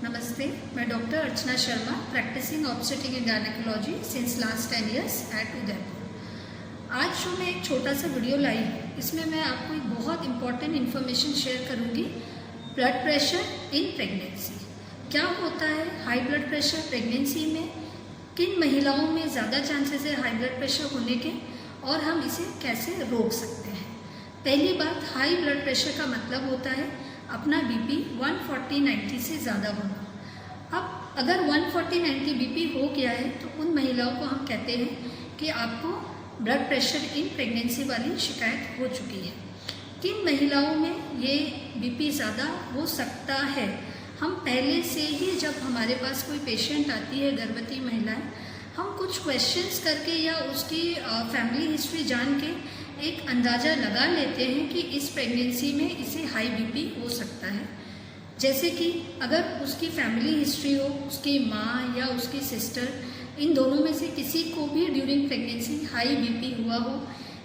नमस्ते, मैं doctor Archana Sharma, practising obstetric and gynaecology since last 10 years at Udaipur. आज जो मैं एक छोटा सा वीडियो लाई हूँ, इसमें मैं आपको एक बहुत इंपॉर्टेंट इन्फॉर्मेशन शेयर करूँगी। ब्लड प्रेशर इन प्रेगनेंसी क्या होता है? हाई ब्लड प्रेशर प्रेगनेंसी में किन महिलाओं में ज़्यादा चांसेस है हाई ब्लड प्रेशर होने के, और हम इसे कैसे रोक सकते हैं। पहली बात, हाई ब्लड प्रेशर का मतलब होता है अपना बीपी 140/90 से ज़्यादा होना। अब अगर 140/90 बीपी हो गया है तो उन महिलाओं को हम कहते हैं कि आपको ब्लड प्रेशर इन प्रेगनेंसी वाली शिकायत हो चुकी है। किन महिलाओं में ये बीपी ज़्यादा हो सकता है? हम पहले से ही जब हमारे पास कोई पेशेंट आती है, गर्भवती महिलाएं, हम कुछ क्वेश्चंस करके या उसकी फैमिली हिस्ट्री जान के एक अंदाज़ा लगा लेते हैं कि इस प्रेगनेंसी में इसे हाई बीपी हो सकता है। जैसे कि अगर उसकी फैमिली हिस्ट्री हो, उसकी माँ या उसकी सिस्टर, इन दोनों में से किसी को भी ड्यूरिंग प्रेगनेंसी हाई बीपी हुआ हो,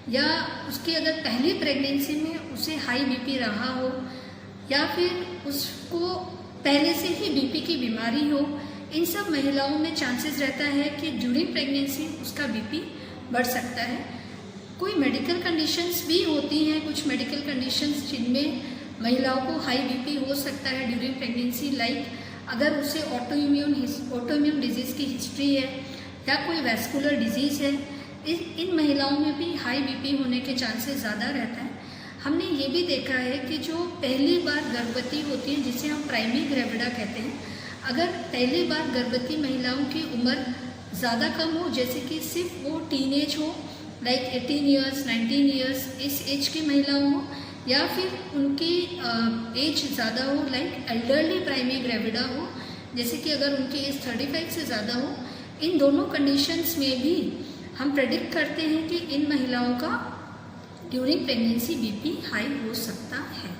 या उसकी अगर पहली प्रेगनेंसी में उसे हाई बीपी रहा हो, या फिर उसको पहले से ही बीपी की बीमारी हो, इन सब महिलाओं में चांसेस रहता है कि ड्यूरिंग प्रेगनेंसी उसका बीपी बढ़ सकता है। कोई मेडिकल कंडीशंस भी होती हैं, कुछ मेडिकल कंडीशंस जिनमें महिलाओं को हाई बीपी हो सकता है ड्यूरिंग प्रेगनेंसी, लाइक अगर उसे ऑटोइम्यून डिजीज़ की हिस्ट्री है या कोई वैस्कुलर डिजीज़ है, इन महिलाओं में भी हाई बीपी होने के चांसेस ज़्यादा रहता है। हमने ये भी देखा है कि जो पहली बार गर्भवती होती हैं, जिसे हम प्राइमरी ग्रेविडा कहते हैं, अगर पहली बार गर्भवती महिलाओं की उम्र ज़्यादा कम हो, जैसे कि सिर्फ वो टीनेज हो, लाइक 18 ईयर्स 19 ईयर्स, इस एज की महिलाओं हो, या फिर उनकी एज ज़्यादा हो, लाइक एल्डरली प्राइमरी ग्रेविडा हो, जैसे कि अगर उनकी एज 35 से ज़्यादा हो, इन दोनों कंडीशंस में भी हम प्रेडिक्ट करते हैं कि इन महिलाओं का ड्यूरिंग प्रेगनेंसी बीपी हाई हो सकता है।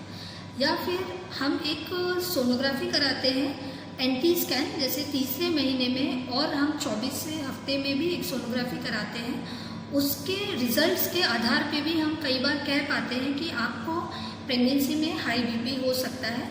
या फिर हम एक सोनोग्राफी कराते हैं, एंटी स्कैन, जैसे तीसरे महीने में, और हम 24वें हफ्ते में भी एक सोनोग्राफी कराते हैं। उसके रिजल्ट्स के आधार पे भी हम कई बार कह पाते हैं कि आपको प्रेगनेंसी में हाई बीपी हो सकता है,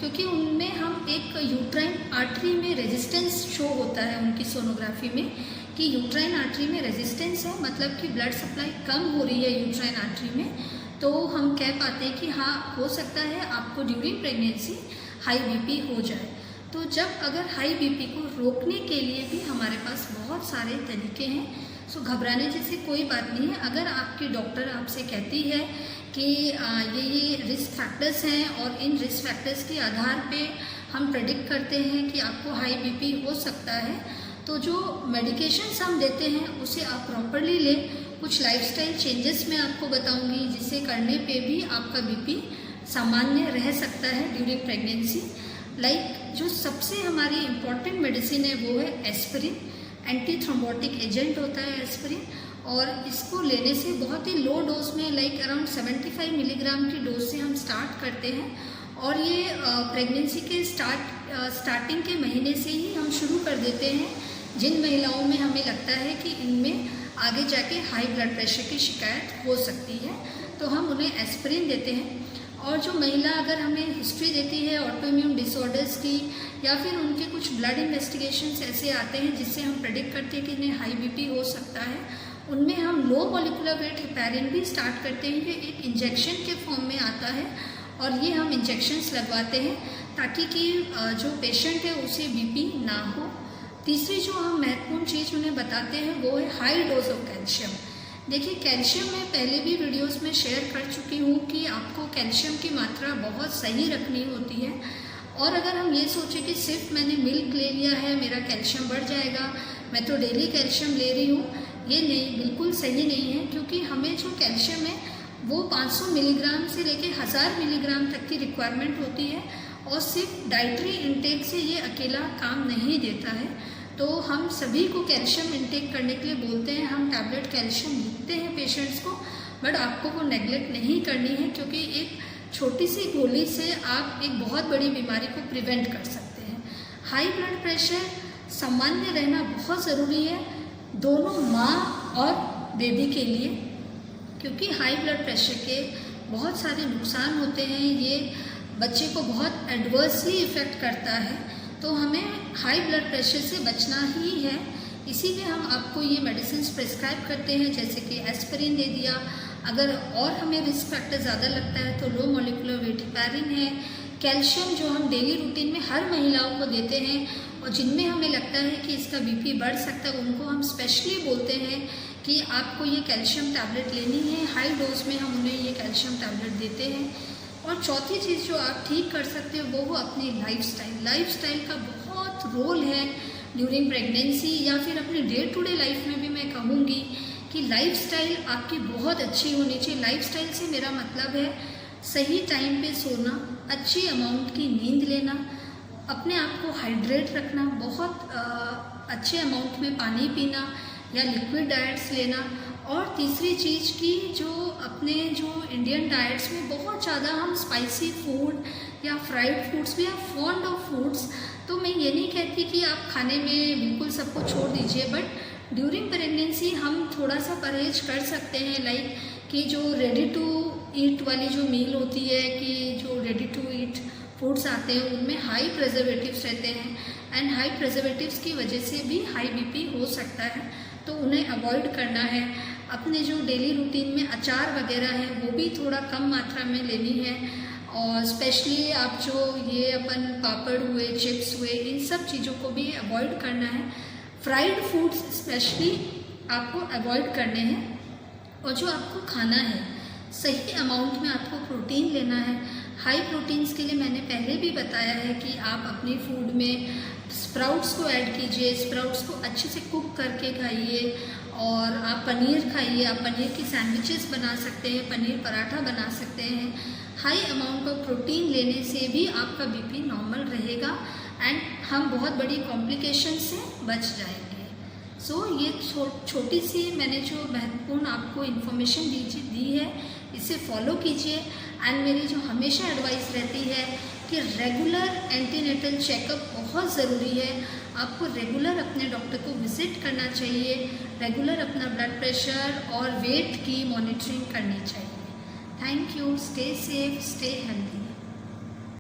क्योंकि उनमें हम एक यूट्राइन आर्टरी में रेजिस्टेंस शो होता है उनकी सोनोग्राफी में, कि यूट्राइन आर्टरी में रेजिस्टेंस है, मतलब कि ब्लड सप्लाई कम हो रही है यूट्राइन आर्टरी में, तो हम कह पाते हैं कि हाँ, हो सकता है आपको ड्यूरिंग प्रेगनेंसी हाई बीपी हो जाए। तो जब अगर हाई बीपी को रोकने के लिए भी हमारे पास बहुत सारे तरीके हैं, सो घबराने जैसी कोई बात नहीं है। अगर आपकी डॉक्टर आपसे कहती है कि ये रिस्क फैक्टर्स हैं और इन रिस्क फैक्टर्स के आधार पे हम प्रेडिक्ट करते हैं कि आपको हाई बीपी हो सकता है, तो जो मेडिकेशंस हम देते हैं उसे आप प्रॉपरली लें। कुछ लाइफस्टाइल चेंजेस मैं आपको बताऊंगी जिसे करने पे भी आपका बीपी सामान्य रह सकता है ड्यूरिंग प्रेगनेंसी। लाइक जो सबसे हमारी इम्पॉर्टेंट मेडिसिन है वो है एस्पिरिन, एंटी थ्रोम्बोटिक एजेंट होता है एस्पिरिन, और इसको लेने से बहुत ही लो डोज में, लाइक अराउंड 75 मिलीग्राम की डोज से हम स्टार्ट करते हैं, और ये प्रेगनेंसी के स्टार्टिंग के महीने से ही हम शुरू कर देते हैं जिन महिलाओं में हमें लगता है कि इनमें आगे जाके हाई ब्लड प्रेशर की शिकायत हो सकती है, तो हम उन्हें एस्पिरिन देते हैं। और जो महिला अगर हमें हिस्ट्री देती है ऑटोइम्यून डिसऑर्डर्स की, या फिर उनके कुछ ब्लड इन्वेस्टिगेशंस ऐसे आते हैं जिससे हम प्रेडिक्ट करते हैं कि इन्हें हाई बीपी हो सकता है, उनमें हम लो मॉलिक्यूलर वेट हेपेरिन भी स्टार्ट करते हैं। ये एक इंजेक्शन के फॉर्म में आता है, और ये हम इंजेक्शंस लगवाते हैं ताकि कि जो पेशेंट है उसे बीपी ना हो। तीसरी जो हम महत्वपूर्ण चीज़ उन्हें बताते हैं वो है हाई डोज ऑफ कैल्शियम। देखिए, कैल्शियम मैं पहले भी वीडियोस में शेयर कर चुकी हूँ कि आपको कैल्शियम की मात्रा बहुत सही रखनी होती है, और अगर हम ये सोचें कि सिर्फ मैंने मिल्क ले लिया है मेरा कैल्शियम बढ़ जाएगा, मैं तो डेली कैल्शियम ले रही हूँ, ये नहीं, बिल्कुल सही नहीं है। क्योंकि हमें जो कैल्शियम है वो 500 मिलीग्राम से लेके 1000 मिलीग्राम तक की रिक्वायरमेंट होती है, और सिर्फ डाइटरी इंटेक से ये अकेला काम नहीं देता है। तो हम सभी को कैल्शियम इंटेक करने के लिए बोलते हैं, हम टैबलेट कैल्शियम लिखते हैं पेशेंट्स को, बट आपको वो नेग्लेक्ट नहीं करनी है, क्योंकि एक छोटी सी गोली से आप एक बहुत बड़ी बीमारी को प्रिवेंट कर सकते हैं। हाई ब्लड प्रेशर सामान्य रहना बहुत ज़रूरी है दोनों माँ और बेबी के लिए, क्योंकि हाई ब्लड प्रेशर के बहुत सारे नुकसान होते हैं। ये बच्चे को बहुत एडवर्सली इफ़ेक्ट करता है। तो हमें हाई ब्लड प्रेशर से बचना ही है, इसीलिए हम आपको ये मेडिसिन प्रिस्क्राइब करते हैं, जैसे कि एस्पिरिन दे दिया। अगर और हमें रिस्क फैक्टर ज़्यादा लगता है तो लो मॉलिक्यूलर वेट हेपारिन है। कैल्शियम जो हम डेली रूटीन में हर महिलाओं को देते हैं और जिनमें हमें लगता है कि इसका बीपी बढ़ सकता है, उनको हम स्पेशली बोलते हैं कि आपको ये कैल्शियम टैबलेट लेनी है। हाई डोज में हम उन्हें ये कैल्शियम टैबलेट देते हैं। और चौथी चीज़ जो आप ठीक कर सकते हो वो अपनी लाइफस्टाइल का बहुत रोल है ड्यूरिंग प्रेगनेंसी या फिर अपनी डे टू डे लाइफ में भी। मैं कहूँगी कि लाइफस्टाइल आपकी बहुत अच्छी होनी चाहिए। लाइफस्टाइल से मेरा मतलब है सही टाइम पे सोना, अच्छी अमाउंट की नींद लेना, अपने आप को हाइड्रेट रखना, बहुत अच्छे अमाउंट में पानी पीना या लिक्विड डाइट्स लेना। और तीसरी चीज़ कि जो अपने जो इंडियन डाइट्स में बहुत ज़्यादा हम स्पाइसी फूड या फ्राइड फूड्स भी आर फॉन्ड ऑफ फूड्स, तो मैं ये नहीं कहती कि आप खाने में बिल्कुल सबको छोड़ दीजिए, बट ड्यूरिंग प्रेगनेंसी हम थोड़ा सा परहेज कर सकते हैं। लाइक कि जो रेडी टू ईट वाली जो मील होती है, कि जो रेडी टू ईट फूड्स आते हैं उनमें हाई प्रिजर्वेटिव्स रहते हैं एंड हाई प्रिजर्वेटिव्स की वजह से भी हाई बीपी हो सकता है, तो उन्हें अवॉइड करना है। अपने जो डेली रूटीन में अचार वगैरह है वो भी थोड़ा कम मात्रा में लेनी है। और स्पेशली आप जो ये अपन पापड़ हुए, चिप्स हुए, इन सब चीज़ों को भी अवॉइड करना है। फ्राइड फूड्स स्पेशली आपको अवॉइड करने हैं। और जो आपको खाना है सही अमाउंट में आपको प्रोटीन लेना है। हाई प्रोटीन्स के लिए मैंने पहले भी बताया है कि आप अपनी फूड में स्प्राउट्स को ऐड कीजिए, स्प्राउट्स को अच्छे से कुक करके खाइए। और आप पनीर खाइए, आप पनीर की सैंडविचेस बना सकते हैं, पनीर पराठा बना सकते हैं। हाई अमाउंट ऑफ प्रोटीन लेने से भी आपका बीपी नॉर्मल रहेगा एंड हम बहुत बड़ी कॉम्प्लिकेशन से बच जाएंगे। सो ये छोटी सी मैंने जो महत्वपूर्ण आपको इन्फॉर्मेशन दी है, इसे फॉलो कीजिए। एंड मेरी जो हमेशा एडवाइस रहती है कि रेगुलर एंटीनेटल चेकअप बहुत ज़रूरी है। आपको रेगुलर अपने डॉक्टर को विजिट करना चाहिए, रेगुलर अपना ब्लड प्रेशर और वेट की मॉनिटरिंग करनी चाहिए। Thank you. Stay safe, stay healthy.